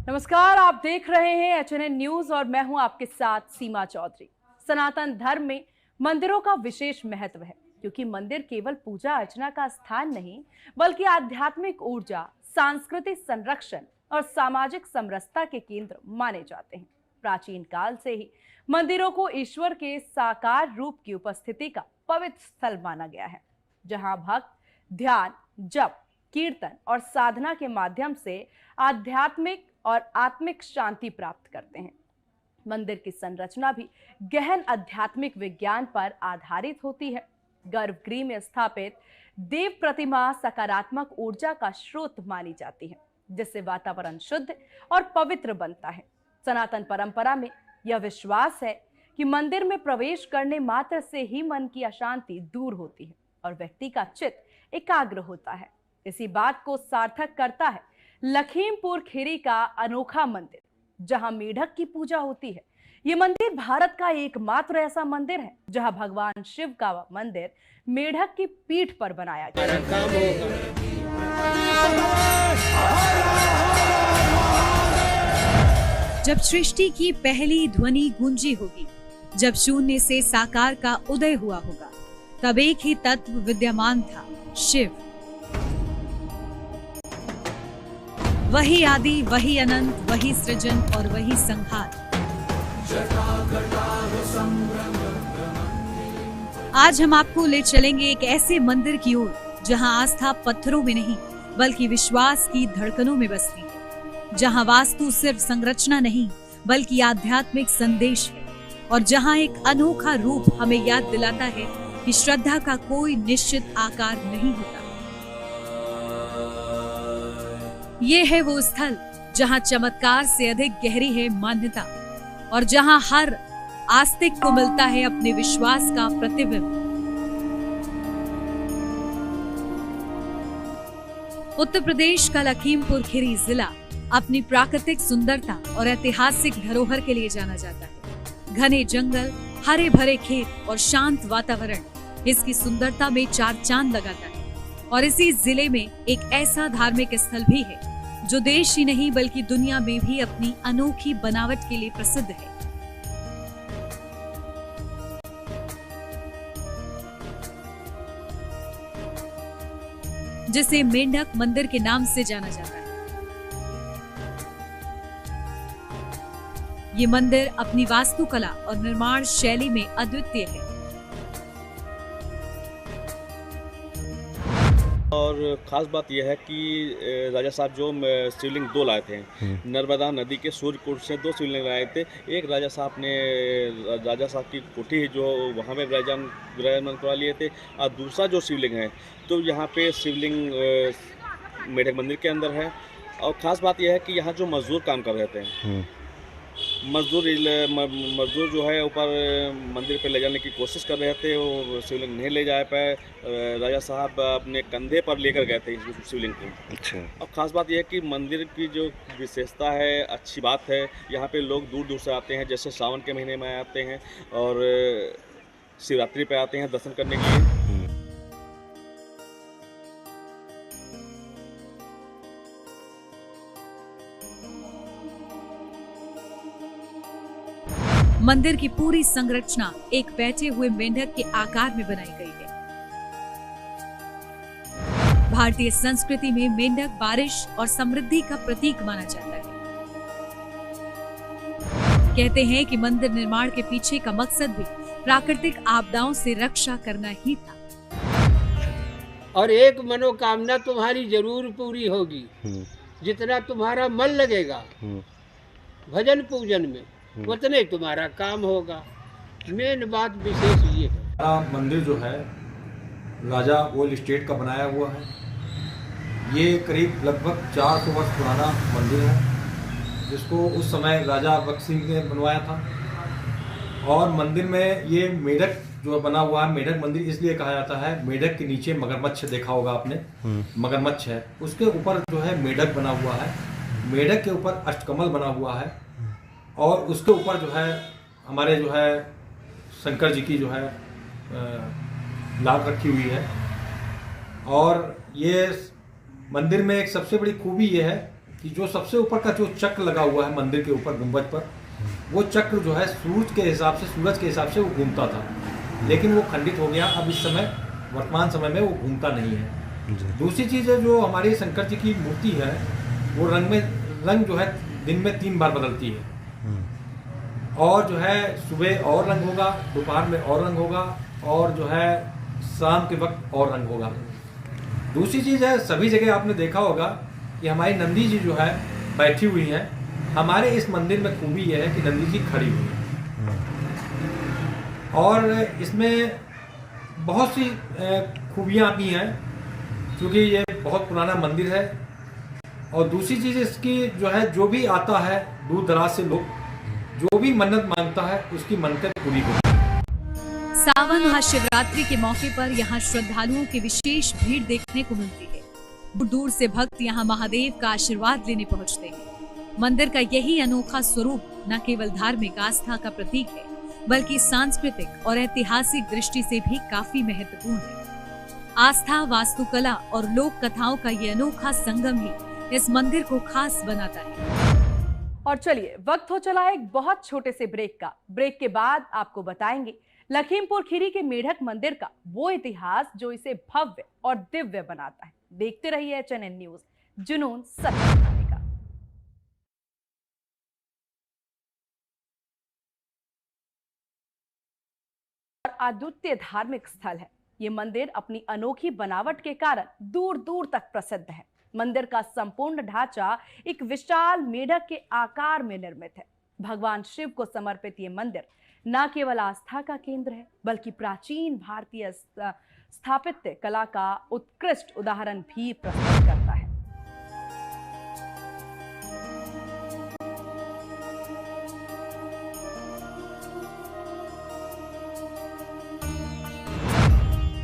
नमस्कार, आप देख रहे हैं HNN न्यूज और मैं हूं आपके साथ सीमा चौधरी। सनातन धर्म में मंदिरों का विशेष महत्व है क्योंकि मंदिर केवल पूजा अर्चना का स्थान नहीं बल्कि आध्यात्मिक ऊर्जा, सांस्कृतिक संरक्षण और सामाजिक समरसता के केंद्र माने जाते हैं। प्राचीन काल से ही मंदिरों को ईश्वर के साकार रूप की उपस्थिति का पवित्र स्थल माना गया है, जहां भक्त ध्यान, जप, कीर्तन और साधना के माध्यम से आध्यात्मिक और आत्मिक शांति प्राप्त करते हैं। मंदिर की संरचना भी गहन आध्यात्मिक विज्ञान पर आधारित होती है। गर्भगृह में स्थापित देव प्रतिमा सकारात्मक ऊर्जा का स्रोत मानी जाती है, जिससे वातावरण शुद्ध और पवित्र बनता है। सनातन परंपरा में यह विश्वास है कि मंदिर में प्रवेश करने मात्र से ही मन की अशांति दूर होती है और व्यक्ति का चित्त एकाग्र होता है। इसी बात को सार्थक करता है लखीमपुर खीरी का अनोखा मंदिर, जहां मेढक की पूजा होती है। ये मंदिर भारत का एकमात्र ऐसा मंदिर है जहां भगवान शिव का मंदिर मेढक की पीठ पर बनाया गया है। जब सृष्टि की पहली ध्वनि गूंजी होगी, जब शून्य से साकार का उदय हुआ होगा, तब एक ही तत्व विद्यमान था, शिव। वही आदि, वही अनंत, वही सृजन और वही संहार। आज हम आपको ले चलेंगे एक ऐसे मंदिर की ओर जहां आस्था पत्थरों में नहीं बल्कि विश्वास की धड़कनों में बसती है, जहां वास्तु सिर्फ संरचना नहीं बल्कि आध्यात्मिक संदेश है, और जहां एक अनोखा रूप हमें याद दिलाता है कि श्रद्धा का कोई निश्चित आकार नहीं होता। ये है वो स्थल जहां चमत्कार से अधिक गहरी है मान्यता, और जहां हर आस्तिक को मिलता है अपने विश्वास का प्रतिबिंब। उत्तर प्रदेश का लखीमपुर खीरी जिला अपनी प्राकृतिक सुंदरता और ऐतिहासिक धरोहर के लिए जाना जाता है। घने जंगल, हरे भरे खेत और शांत वातावरण इसकी सुंदरता में चार चांद लगाता है। और इसी जिले में एक ऐसा धार्मिक स्थल भी है जो देश ही नहीं बल्कि दुनिया में भी अपनी अनोखी बनावट के लिए प्रसिद्ध है। जिसे मेंढक मंदिर के नाम से जाना जाता है। ये मंदिर अपनी वास्तुकला और निर्माण शैली में अद्वितीय है। और ख़ास बात यह है कि राजा साहब जो शिवलिंग 2 लाए थे, नर्मदा नदी के सूर्यकुंड से 2 शिवलिंग लाए थे। एक राजा साहब की कोठी जो वहाँ में विराजमान करवा लिए थे, और दूसरा जो शिवलिंग है तो यहाँ पे शिवलिंग मेढक मंदिर के अंदर है। और ख़ास बात यह है कि यहाँ जो मजदूर काम कर रहे थे, मजदूर जो है ऊपर मंदिर पे ले जाने की कोशिश कर रहे थे, वो शिवलिंग नहीं ले जा पाए। राजा साहब अपने कंधे पर लेकर गए थे इस शिवलिंग को। अच्छा। और ख़ास बात यह है कि मंदिर की जो विशेषता है, अच्छी बात है, यहाँ पे लोग दूर दूर से आते हैं, जैसे सावन के महीने में आते हैं और शिवरात्रि पे आते हैं दर्शन करने के लिए। मंदिर की पूरी संरचना एक बैठे हुए मेंढक के आकार में बनाई गई है। भारतीय संस्कृति में मेंढक बारिश और समृद्धि का प्रतीक माना जाता है। कहते हैं कि मंदिर निर्माण के पीछे का मकसद भी प्राकृतिक आपदाओं से रक्षा करना ही था। और एक मनोकामना तुम्हारी जरूर पूरी होगी, जितना तुम्हारा मन लगेगा भजन पूजन में, उतने तुम्हारा काम होगा। मेन बात विशेष ये है, हमारा मंदिर जो है राजा ओल्ड स्टेट का बनाया हुआ है। ये करीब लगभग 400 वर्ष पुराना मंदिर है, जिसको उस समय राजा बख्श सिंह ने बनवाया था। और मंदिर में ये मेढक जो बना हुआ है, मेढक मंदिर इसलिए कहा जाता है, मेढक के नीचे मगरमच्छ देखा होगा आपने, मगरमच्छ है, उसके ऊपर जो है मेढक बना हुआ है। मेढक के ऊपर अष्टकमल बना हुआ है, और उसके ऊपर जो है हमारे जो है शंकर जी की जो है लाल रखी हुई है। और ये मंदिर में एक सबसे बड़ी खूबी ये है कि जो सबसे ऊपर का जो चक्र लगा हुआ है मंदिर के ऊपर गुंबद पर, वो चक्र जो है सूरज के हिसाब से वो घूमता था, लेकिन वो खंडित हो गया। अब इस समय वर्तमान समय में वो घूमता नहीं है। दूसरी चीज़ है, जो हमारी शंकर जी की मूर्ति है वो रंग जो है दिन में 3 बार बदलती है, और जो है सुबह और रंग होगा, दोपहर में और रंग होगा, और जो है शाम के वक्त और रंग होगा। दूसरी चीज़ है, सभी जगह आपने देखा होगा कि हमारी नंदी जी जो है बैठी हुई हैं। हमारे इस मंदिर में खूबी यह है कि नंदी जी खड़ी हुई है, और इसमें बहुत सी खूबियाँ भी हैं, क्योंकि ये बहुत पुराना मंदिर है। और दूसरी चीज़ इसकी जो है, जो भी आता है दूर दराज से लोग, जो भी मन्नत मांगता है उसकी मन्नतें पूरी होती है। सावन महाशिवरात्रि के मौके पर यहाँ श्रद्धालुओं की विशेष भीड़ देखने को मिलती है। दूर दूर से भक्त यहाँ महादेव का आशीर्वाद लेने पहुँचते हैं। मंदिर का यही अनोखा स्वरूप न केवल धार्मिक आस्था का प्रतीक है, बल्कि सांस्कृतिक और ऐतिहासिक दृष्टि से भी काफी महत्वपूर्ण है। आस्था, वास्तुकला और लोक कथाओं का ये अनोखा संगम ही इस मंदिर को खास बनाता है। और चलिए, वक्त हो चला है एक बहुत छोटे से ब्रेक का। ब्रेक के बाद आपको बताएंगे लखीमपुर खीरी के मेढक मंदिर का वो इतिहास जो इसे भव्य और दिव्य बनाता है। देखते रहिए HNN न्यूज, जुनून सच बताने का। अद्वितीय धार्मिक स्थल है ये मंदिर। अपनी अनोखी बनावट के कारण दूर दूर तक प्रसिद्ध है। मंदिर का संपूर्ण ढांचा एक विशाल मेढक के आकार में निर्मित है। भगवान शिव को समर्पित ये मंदिर न केवल आस्था का केंद्र है, बल्कि प्राचीन भारतीय स्थापत्य कला का उत्कृष्ट उदाहरण भी प्रस्तुत करता है।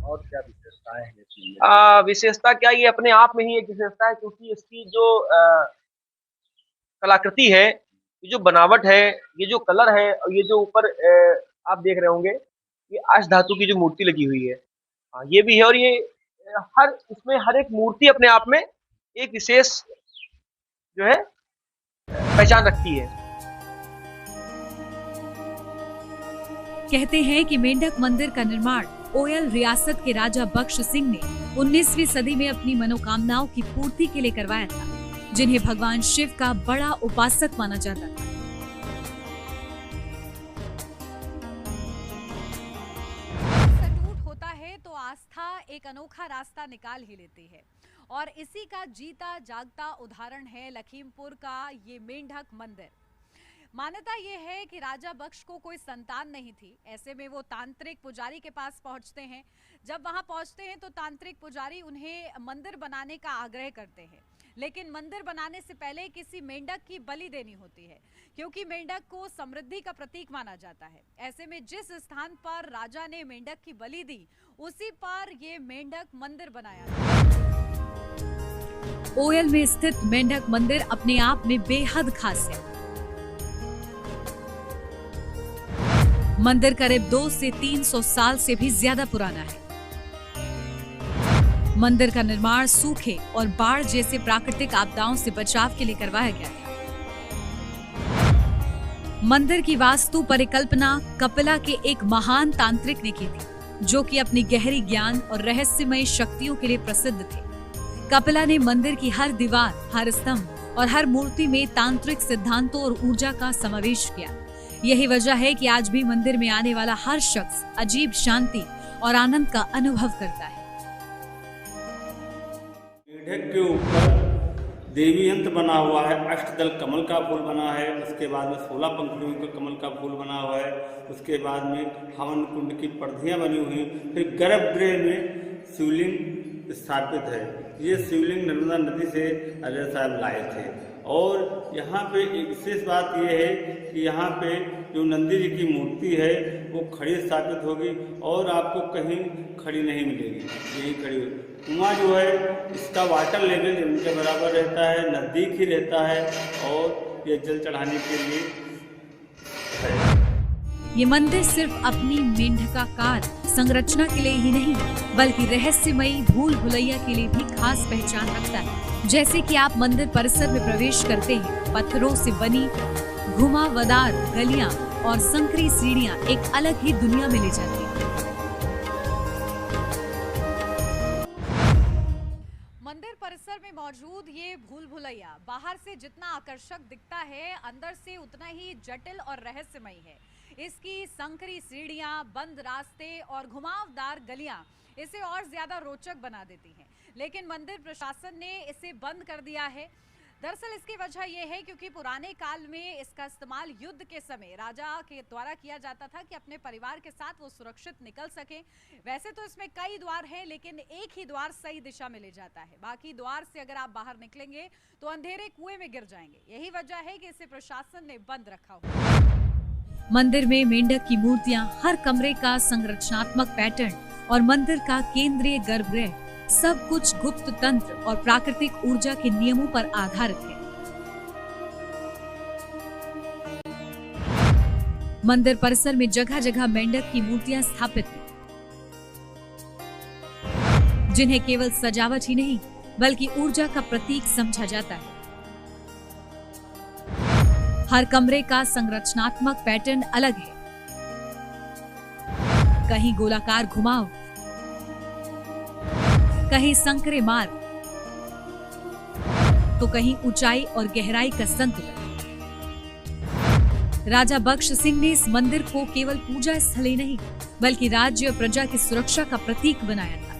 और क्या विशेषताएं हैं? विशेषता क्या, ये अपने आप में ही एक विशेषता है, क्योंकि इसकी जो कलाकृति है, ये जो बनावट है, ये जो कलर है, और ये जो ऊपर आप देख रहे होंगे, ये अष्ट धातु की जो मूर्ति लगी हुई है, ये भी है। और ये इसमें हर एक मूर्ति अपने आप में एक विशेष जो है पहचान रखती है। कहते हैं कि मेंढक मंदिर का निर्माण ओयल रियासत के राजा बख्श सिंह ने 19वीं सदी में अपनी मनोकामनाओं की पूर्ति के लिए करवाया था, जिन्हें भगवान शिव का बड़ा उपासक माना जाता था। टूट होता है तो आस्था एक अनोखा रास्ता निकाल ही लेती है, और इसी का जीता जागता उदाहरण है लखीमपुर का ये मेंढक मंदिर। मान्यता ये है कि राजा बख्श को कोई संतान नहीं थी। ऐसे में वो तांत्रिक पुजारी के पास पहुंचते हैं। जब वहां पहुंचते हैं तो तांत्रिक पुजारी उन्हें मंदिर बनाने का आग्रह करते हैं, लेकिन मंदिर बनाने से पहले किसी मेंढक की बलि देनी होती है, क्योंकि मेंढक को समृद्धि का प्रतीक माना जाता है। ऐसे में जिस स्थान पर राजा ने मेंढक की बलि दी, उसी पर ये मेंढक मंदिर बनाया गया। ओयल में स्थित मेंढक मंदिर अपने आप में बेहद खास है। मंदिर करीब 200 से 300 साल से भी ज्यादा पुराना है। मंदिर का निर्माण सूखे और बाढ़ जैसे प्राकृतिक आपदाओं से बचाव के लिए करवाया गया था। मंदिर की वास्तु परिकल्पना कपिला के एक महान तांत्रिक ने की थी, जो कि अपनी गहरी ज्ञान और रहस्यमय शक्तियों के लिए प्रसिद्ध थे। कपिला ने मंदिर की हर दीवार, हर स्तंभ और हर मूर्ति में तांत्रिक सिद्धांतों और ऊर्जा का समावेश किया। यही वजह है कि आज भी मंदिर में आने वाला हर शख्स अजीब शांति और आनंद का अनुभव करता है। मेढक के ऊपर देवी यंत्र बना हुआ है, अष्टदल कमल का फूल बना है, उसके बाद में 16 पंखुड़ियों का कमल का फूल बना हुआ है, उसके बाद में हवन कुंड की पर्दियां बनी हुई, फिर गर्भगृह में शिवलिंग स्थापित है। ये शिवलिंग नर्मदा नदी से राजा साहब लाए थे। और यहाँ पे एक विशेष बात यह है कि यहाँ पे जो नंदी जी की मूर्ति है वो खड़ी स्थापित होगी, और आपको कहीं खड़ी नहीं मिलेगी, यही खड़ी होगी। कुआं जो है इसका वाटर लेवल जमीन के बराबर रहता है, नज़दीक ही रहता है, और ये जल चढ़ाने के लिए है। ये मंदिर सिर्फ अपनी मेंढकाकार संरचना के लिए ही नहीं बल्कि रहस्यमयी भूल भुलैया के लिए भी खास पहचान रखता है। जैसे कि आप मंदिर परिसर में प्रवेश करते हैं, पत्थरों से बनी घुमावदार गलियां और संकरी सीढ़ियां एक अलग ही दुनिया में ले जाती हैं। मंदिर परिसर में मौजूद ये भूल भुलैया बाहर से जितना आकर्षक दिखता है, अंदर से उतना ही जटिल और रहस्यमयी है। इसकी संकरी सीढ़ियां, बंद रास्ते और घुमावदार गलियां इसे और ज्यादा रोचक बना देती हैं। लेकिन मंदिर प्रशासन ने इसे बंद कर दिया है। दरअसल इसकी वजह यह है क्योंकि पुराने काल में इसका इस्तेमाल युद्ध के समय राजा के द्वारा किया जाता था कि अपने परिवार के साथ वो सुरक्षित निकल सकें। वैसे तो इसमें कई द्वार हैं, लेकिन एक ही द्वार सही दिशा में ले जाता है। बाकी द्वार से अगर आप बाहर निकलेंगे तो अंधेरे कुएं में गिर जाएंगे। यही वजह है कि इसे प्रशासन ने बंद रखा हुआ। मंदिर में मेंढक की मूर्तियां, हर कमरे का संरचनात्मक पैटर्न और मंदिर का केंद्रीय गर्भगृह सब कुछ गुप्त तंत्र और प्राकृतिक ऊर्जा के नियमों पर आधारित है। मंदिर परिसर में जगह जगह मेंढक की मूर्तियां स्थापित हैं, जिन्हें केवल सजावट ही नहीं बल्कि ऊर्जा का प्रतीक समझा जाता है। हर कमरे का संरचनात्मक पैटर्न अलग है, कहीं गोलाकार घुमाव, कहीं संकरे मार्ग, तो कहीं ऊंचाई और गहराई का संतुलन। राजा बख्श सिंह ने इस मंदिर को केवल पूजा स्थल ही नहीं बल्कि राज्य और प्रजा की सुरक्षा का प्रतीक बनाया था।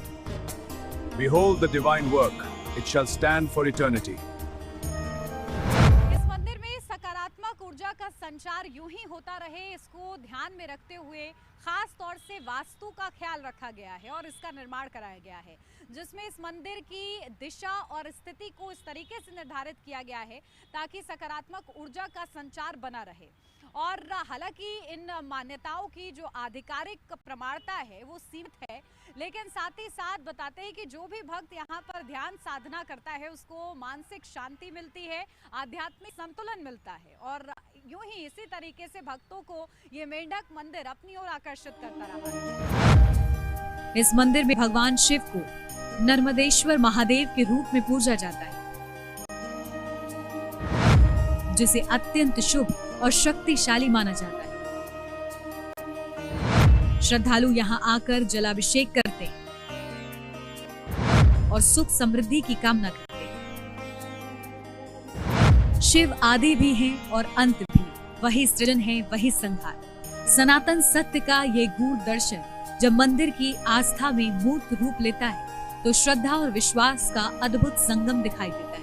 Behold the divine work; it shall stand for eternity. इस मंदिर में सकारात्मक ऊर्जा का संचार यूं ही होता रहे, इसको ध्यान में रखते हुए खास तौर से वास्तु का ख्याल रखा गया है और इसका निर्माण कराया गया है, जिसमें इस मंदिर की दिशा और स्थिति को इस तरीके से निर्धारित किया गया है ताकि सकारात्मक ऊर्जा का संचार बना रहे। और हालांकि इन मान्यताओं की जो आधिकारिक प्रमाणता है वो सीमित है, लेकिन साथ ही साथ बताते हैं कि जो भी भक्त यहाँ पर ध्यान साधना करता है उसको मानसिक शांति मिलती है, आध्यात्मिक संतुलन मिलता है। और यूं ही इसी तरीके से भक्तों को ये मेंढक मंदिर अपनी ओर आकर्षित करता रहा है। इस मंदिर में भगवान शिव को नर्मदेश्वर महादेव के रूप में पूजा जाता है, जिसे अत्यंत शुभ और शक्तिशाली माना जाता है। श्रद्धालु यहाँ आकर जलाभिषेक करते हैं और सुख समृद्धि की कामना करते हैं। शिव आदि भी हैं और अंत भी, वही सृजन है वही संहार। सनातन सत्य का ये गूढ़ दर्शन जब मंदिर की आस्था में मूर्त रूप लेता है तो श्रद्धा और विश्वास का अद्भुत संगम दिखाई देता है।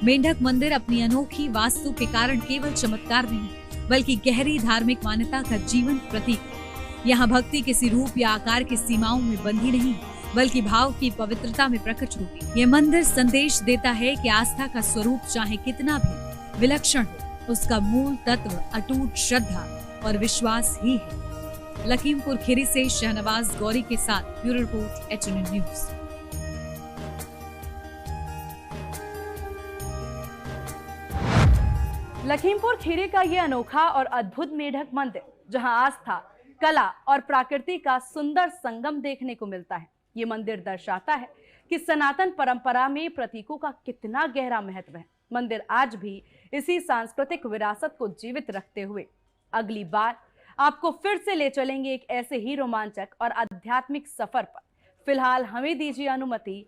मेंढक मंदिर अपनी अनोखी वास्तु के कारण केवल चमत्कार नहीं बल्कि गहरी धार्मिक मान्यता का जीवंत प्रतीक है। यहाँ भक्ति किसी रूप या आकार की सीमाओं में बंधी नहीं बल्कि भाव की पवित्रता में प्रकट होती है। ये मंदिर संदेश देता है कि आस्था का स्वरूप चाहे कितना भी विलक्षण हो, उसका मूल तत्व अटूट श्रद्धा और विश्वास ही है। लखीमपुर खीरी से शहनवाज गौरी के साथ bureau report HNN news. Lakhimpur Kheri का ये अनोखा और अद्भुत मेंढक मंदिर, जहां आस्था, कला और प्रकृति का सुंदर संगम देखने को मिलता है। ये मंदिर दर्शाता है कि सनातन परंपरा में प्रतीकों का कितना गहरा महत्व है। मंदिर आज भी इसी सांस्कृतिक विरासत को जीवित रखते हुए अगली बार आपको फिर से ले चलेंगे एक ऐसे ही रोमांचक और आध्यात्मिक सफर पर। फिलहाल हमें दीजिए अनुमति।